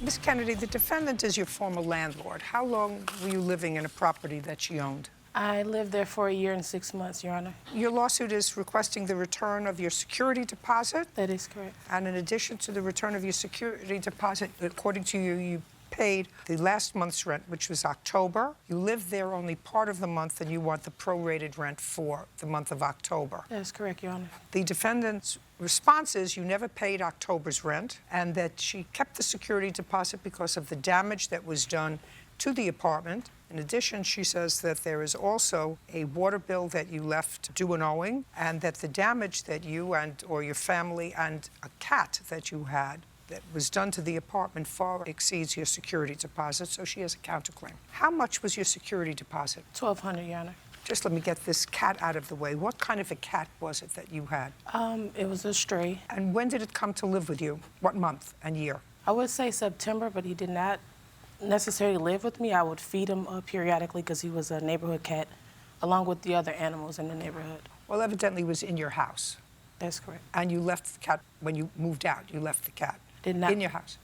Ms. Kennedy, the defendant is your former landlord. How long were you living in a property that she owned? I lived there for 1 year and 6 months, Your Honor. Your lawsuit is requesting the return of your security deposit. That is correct. And in addition to the return of your security deposit, according to you, you paid the last month's rent, which was October. You lived there only part of the month, and you want the prorated rent for the month of October. That is correct, Your Honor. The defendant's response is you never paid October's rent and that she kept the security deposit because of the damage that was done to the apartment. In addition, she says that there is also a water bill that you left due and owing, and that the damage that you or your family and a cat that you had that was done to the apartment far exceeds your security deposit, so she has a counterclaim. How much was your security deposit? $1,200, Your Honor. Just let me get this cat out of the way. What kind of a cat was it that you had? It was a stray. And when did it come to live with you? What month and year? I would say September, but he did not necessarily live with me. I would feed him periodically because he was a neighborhood cat, along with the other animals in the neighborhood. Well, evidently it was in your house. That's correct. And you left the cat when you moved out. You left the cat. Did not. In your house.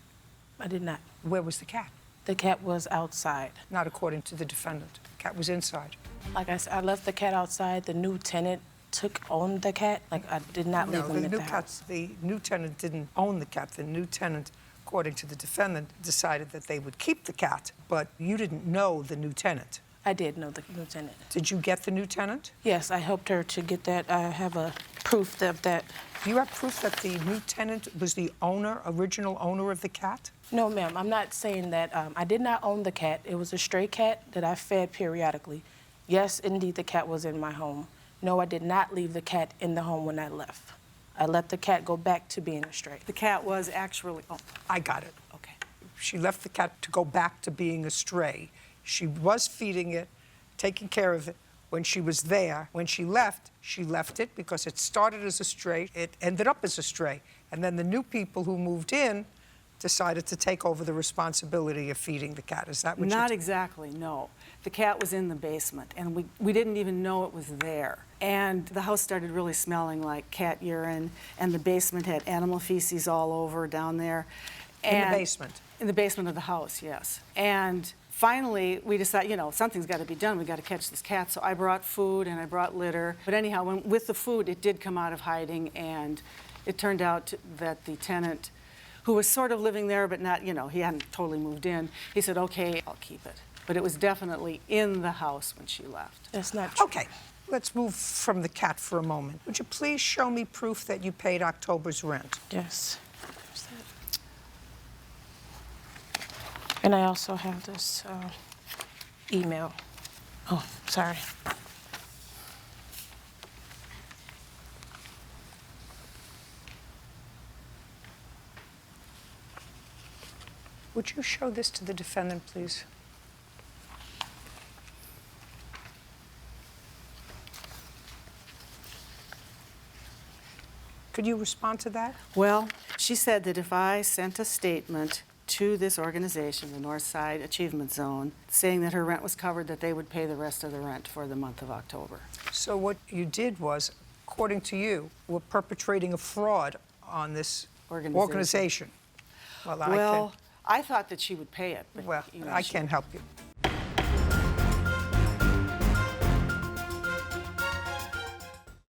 I did not. Where was the cat? The cat was outside. Not according to the defendant. The cat was inside. Like I said, I left the cat outside. The new tenant owned the cat. Like, I did not leave him in the house. The new tenant didn't own the cat. The new tenant, according to the defendant, decided that they would keep the cat, but you didn't know the new tenant. I did know the new tenant. Did you get the new tenant? Yes, I helped her to get that. I have a proof of that. Do you have proof that the new tenant was the original owner of the cat? No, ma'am. I'm not saying that. I did not own the cat. It was a stray cat that I fed periodically. Yes, indeed, the cat was in my home. No, I did not leave the cat in the home when I left. I let the cat go back to being a stray. The cat was actually... Oh. I got it. Okay. She left the cat to go back to being a stray. She was feeding it, taking care of it when she was there. When she left it because it started as a stray. It ended up as a stray. And then the new people who moved in decided to take over the responsibility of feeding the cat. Is that what Not exactly, no. The cat was in the basement, and we didn't even know it was there. And the house started really smelling like cat urine, and the basement had animal feces all over down there. In the basement? In the basement of the house, yes. And finally, we decided, something's got to be done. We got to catch this cat. So I brought food and I brought litter. But anyhow, with the food, it did come out of hiding, and it turned out that the tenant, who was sort of living there, but not, he hadn't totally moved in, he said, okay, I'll keep it. But it was definitely in the house when she left. That's not true. Okay, let's move from the cat for a moment. Would you please show me proof that you paid October's rent? Yes. And I also have this email. Oh, sorry. Would you show this to the defendant, please? Could you respond to that? Well, she said that if I sent a statement to this organization, the Northside Achievement Zone, saying that her rent was covered, that they would pay the rest of the rent for the month of October. So what you did was, according to you, were perpetrating a fraud on this organization. Well, I thought that she would pay it. But, I can't help you.